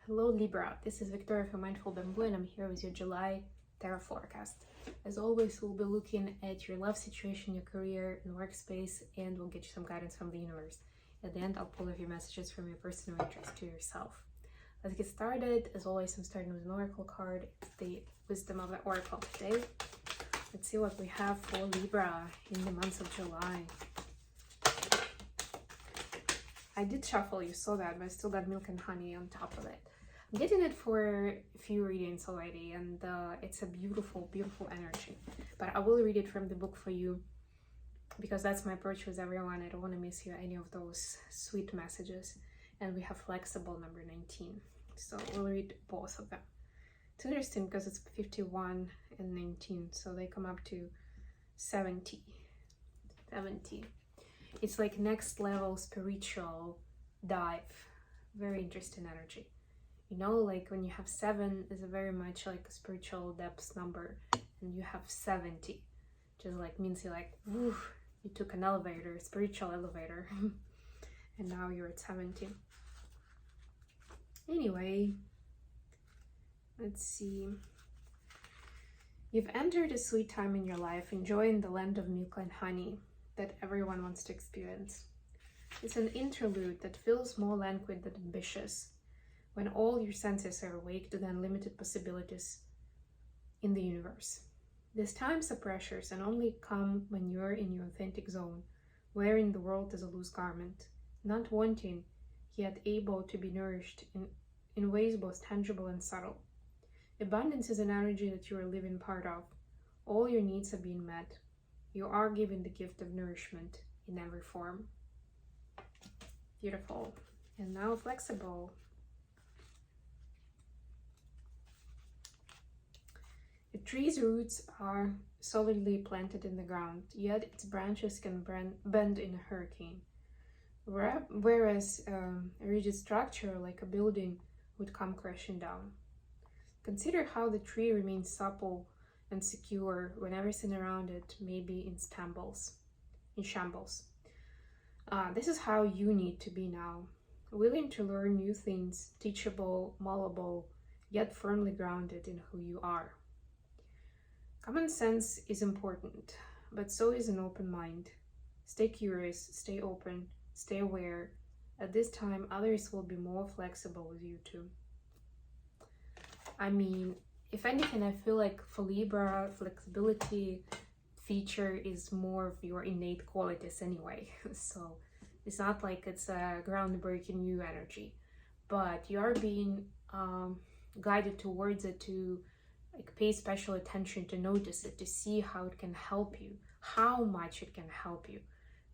Hello Libra, this is Victoria from Mindful Bamboo and I'm here with your July tarot forecast. As always, we'll be looking at your love situation, your career and workspace, and we'll get you some guidance from the universe. At the end, I'll pull a few messages from your personal interest to yourself. Let's get started. As always, I'm starting with an oracle card. It's the wisdom of the oracle today. Let's see what we have for Libra in the month of July. I did shuffle, you saw that, but I still got milk and honey on top of it. I'm getting it for a few readings already, and it's a beautiful, beautiful energy. But I will read it from the book for you because that's my approach with everyone. I don't want to miss you any of those sweet messages. And we have flexible number 19. So we'll read both of them. It's interesting because it's 51 and 19, so they come up to 70. It's like next level spiritual dive. Very interesting energy. You know, like when you have 7 is a very much like a spiritual depth number, and you have 70, just like means you're like, woo, you took an elevator, spiritual elevator, and now you're at 70. Anyway, let's see. You've entered a sweet time in your life, enjoying the land of milk and honey that everyone wants to experience. It's an interlude that feels more languid than ambitious, when all your senses are awake to the unlimited possibilities in the universe. These times are precious and only come when you're in your authentic zone, wearing the world as a loose garment, not wanting, yet able to be nourished in ways both tangible and subtle. Abundance is an energy that you are living part of. All your needs are being met. You are given the gift of nourishment in every form. Beautiful. And now flexible. The tree's roots are solidly planted in the ground, yet its branches can bend in a hurricane. Whereas a rigid structure like a building would come crashing down. Consider how the tree remains supple and secure when everything around it may be in shambles. This is how you need to be now, willing to learn new things, teachable, malleable, yet firmly grounded in who you are. Common sense is important, but so is an open mind. Stay curious, stay open, stay aware. At this time, others will be more flexible with you too. I mean, if anything, I feel like for Libra, flexibility feature is more of your innate qualities anyway. So it's not like it's a groundbreaking new energy, but you are being guided towards it to like pay special attention, to notice it, to see how it can help you, how much it can help you.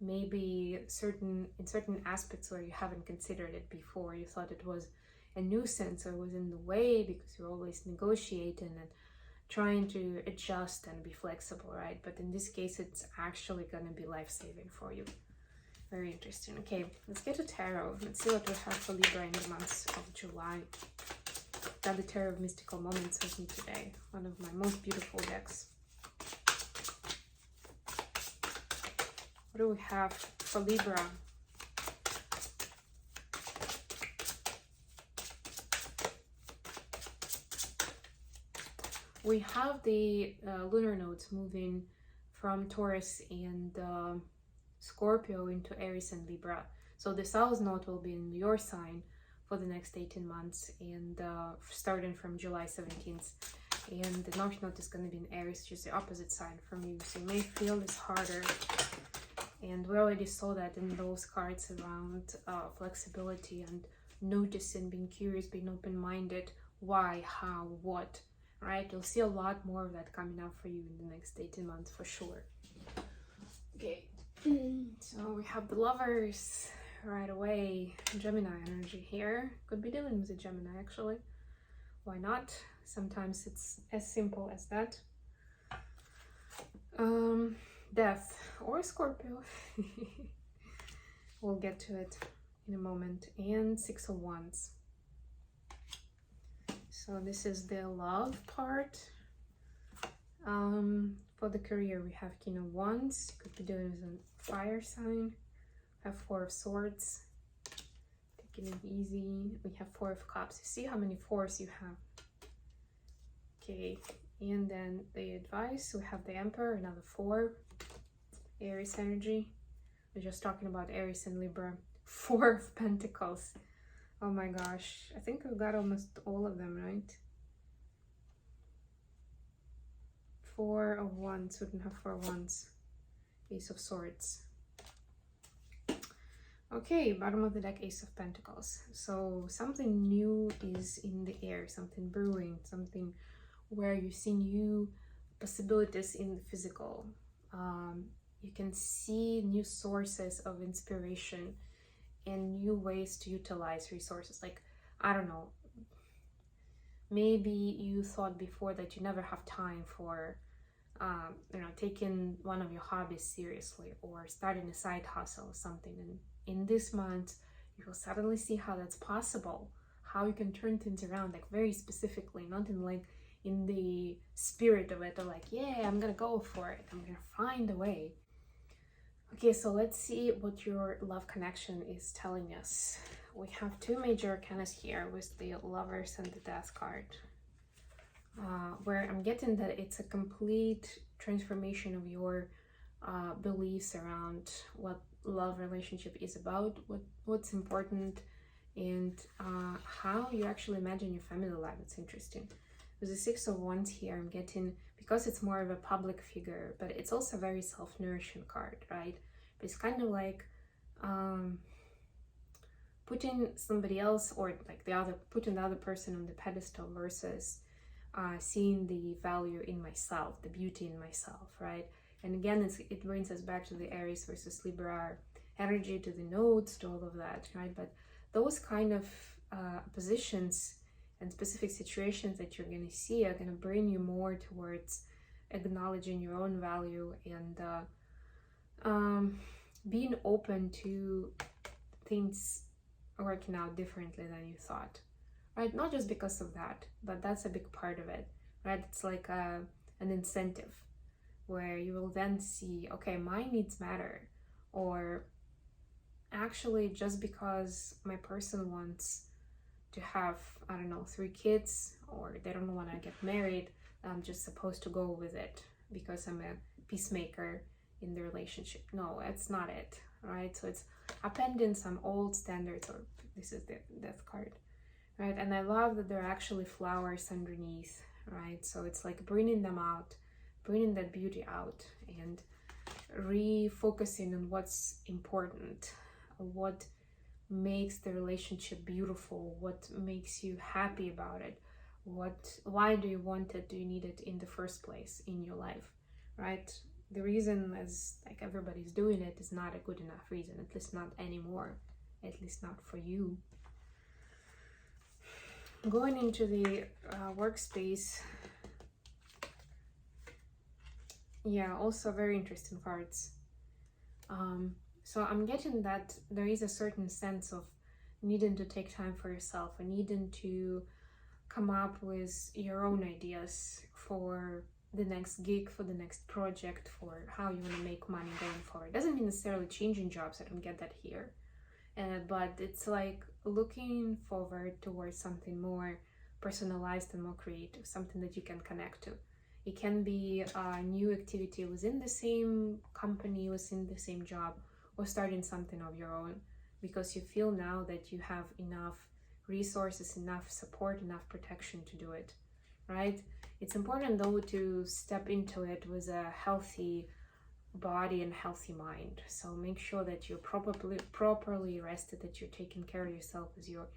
Maybe in certain aspects where you haven't considered it before, you thought it was a nuisance or was in the way because you're always negotiating and trying to adjust and be flexible, right? But in this case, it's actually going to be life-saving for you. Very interesting. Okay, let's get to tarot. Let's see what we have for Libra in the month of July. Got the Tarot of Mystical Moments with me today. One of my most beautiful decks. What do we have for Libra? We have the lunar nodes moving from Taurus and Scorpio into Aries and Libra. So the South node will be in your sign for the next 18 months and starting from July 17th. And the North node is going to be in Aries, which is the opposite sign from you. So you may feel this harder. And we already saw that in those cards around flexibility and noticing, being curious, being open-minded, why, how, what, right? You'll see a lot more of that coming up for you in the next 18 months for sure. Okay, so we have the Lovers right away. Gemini energy here. Could be dealing with a Gemini actually. Why not? Sometimes it's as simple as that. Death or Scorpio. We'll get to it in a moment. And 6 of Wands. So this is the love part. For the career, we have King of Wands. Could be doing with a fire sign. Have 4 of Swords. taking it easy. We have 4 of Cups. You see how many 4s you have. Okay, and then the advice, we have the Emperor, another 4. Aries energy. We're just talking about Aries and Libra. 4 of Pentacles. Oh my gosh. I think we've got almost all of them, right? 4 of Wands. Wouldn't have 4 of Wands. Ace of Swords. Okay, bottom of the deck, Ace of Pentacles. So something new is in the air, something brewing, something where you see new possibilities in the physical. You can see new sources of inspiration and new ways to utilize resources. Like, I don't know, maybe you thought before that you never have time for taking one of your hobbies seriously or starting a side hustle or something. And in this month, you will suddenly see how that's possible, how you can turn things around, like very specifically, not in the spirit of it, or like, yeah, I'm gonna go for it, I'm gonna find a way. Okay, so let's see what your love connection is telling us. We have 2 major arcanas here with the Lovers and the Death card, where I'm getting that it's a complete transformation of your beliefs around what love relationship is about, what's important, and how you actually imagine your family life. It's interesting. With the 6 of Wands here, I'm getting, because it's more of a public figure, but it's also a very self-nourishing card, right? But it's kind of like putting somebody else, or like putting the other person on the pedestal versus seeing the value in myself, the beauty in myself, right? And again, it brings us back to the Aries versus Libra energy, to the nodes, to all of that, right? But those kind of positions and specific situations that you're going to see are going to bring you more towards acknowledging your own value and being open to things working out differently than you thought, right? Not just because of that, but that's a big part of it, right? It's like an incentive where you will then see, okay, my needs matter, or actually just because my person wants to have, I don't know, 3 kids, or they don't want to get married, I'm just supposed to go with it because I'm a peacemaker in the relationship. No, that's not it, right? So it's upending some old standards, or this is the Death card, right? And I love that there are actually flowers underneath, right? So it's like bringing them out, bringing that beauty out, and refocusing on what's important, what makes the relationship beautiful, what makes you happy about it, why do you want it, do you need it in the first place in your life, right? The reason, as like everybody's doing it, is not a good enough reason, at least not anymore, at least not for you. Going into the workspace, yeah, also very interesting cards. So I'm getting that there is a certain sense of needing to take time for yourself and needing to come up with your own ideas for the next gig, for the next project, for how you want to make money going forward. It doesn't mean necessarily changing jobs, I don't get that here. But it's like looking forward towards something more personalized and more creative, something that you can connect to. It can be a new activity within the same company, within the same job, or starting something of your own, because you feel now that you have enough resources, enough support, enough protection to do it, right? It's important though to step into it with a healthy body and healthy mind. So make sure that you're properly rested, that you're taking care of yourself with your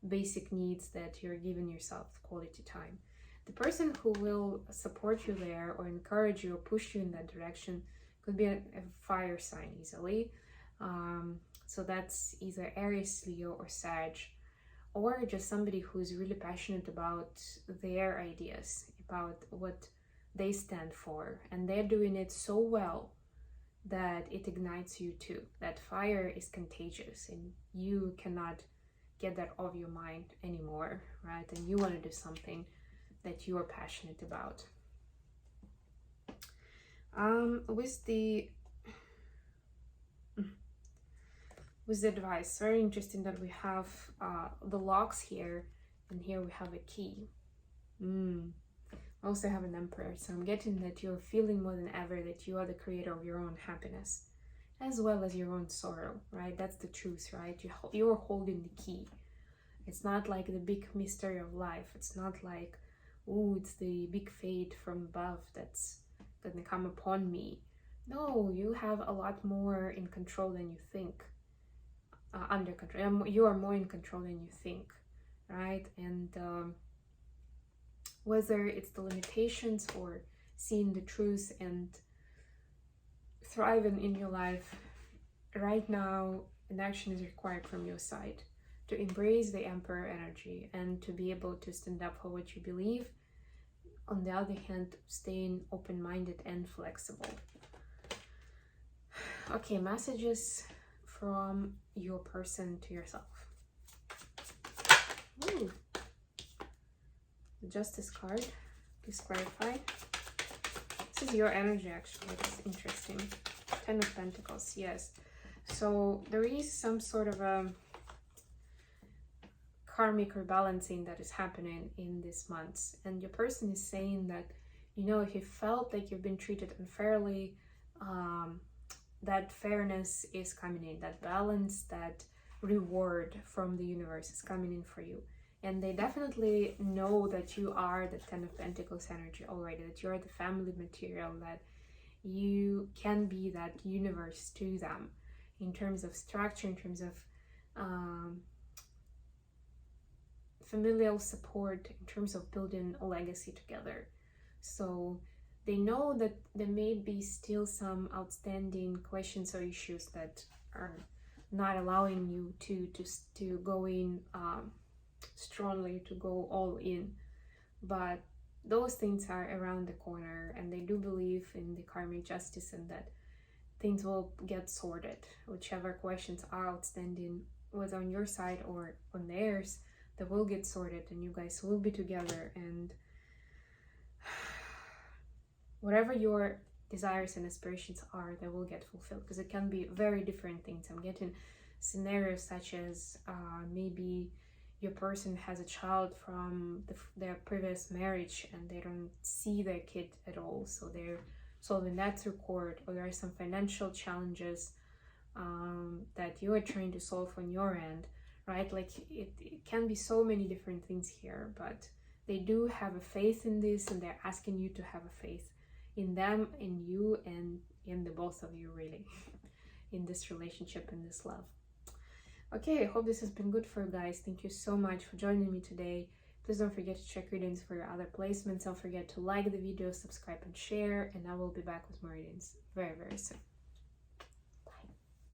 basic needs, that you're giving yourself quality time. The person who will support you there or encourage you or push you in that direction could be a fire sign easily. So that's either Aries, Leo, or Sag, or just somebody who's really passionate about their ideas, about what they stand for, and they're doing it so well that it ignites you too. That fire is contagious and you cannot get that off your mind anymore, right? And you want to do something that you are passionate about. with the advice. Very interesting that we have the locks here, and here we have a key. I also have an Emperor, so I'm getting that you're feeling more than ever that you are the creator of your own happiness, as well as your own sorrow, right? That's the truth, right? You're holding the key. It's not like the big mystery of life. It's not like, oh, it's the big fate from above that's gonna come upon me. No, you have a lot more in control than you think. Under control. You are more in control than you think, right? And whether it's the limitations or seeing the truth and thriving in your life, right now an action is required from your side to embrace the Emperor energy and to be able to stand up for what you believe. On the other hand, staying open-minded and flexible. Okay, messages from your person to yourself. Ooh. The Justice card, please clarify. This is your energy, actually. It's interesting. 10 of Pentacles, yes. So there is some sort of a karmic rebalancing that is happening in these months, and your person is saying that, you know, if you felt like you've been treated unfairly, that fairness is coming in, that balance, that reward from the universe is coming in for you. And they definitely know that you are the 10 of Pentacles energy already, that you are the family material, that you can be that universe to them in terms of structure, in terms of familial support, in terms of building a legacy together. So they know that there may be still some outstanding questions or issues that are not allowing you to go in strongly, to go all in, but those things are around the corner, and they do believe in the karmic justice and that things will get sorted. Whichever questions are outstanding, whether on your side or on theirs, they will get sorted, and you guys will be together, and whatever your desires and aspirations are, they will get fulfilled, because it can be very different things. I'm getting scenarios such as maybe your person has a child from their previous marriage and they don't see their kid at all, so they're solving that through court, or there are some financial challenges that you are trying to solve on your end, right? Like it can be so many different things here, but they do have a faith in this, and they're asking you to have a faith in them, in you, and in the both of you, really, in this relationship, in this love. Okay, I hope this has been good for you guys. Thank you so much for joining me today. Please don't forget to check readings for your other placements. Don't forget to like the video, subscribe, and share, and I will be back with more readings very, very soon.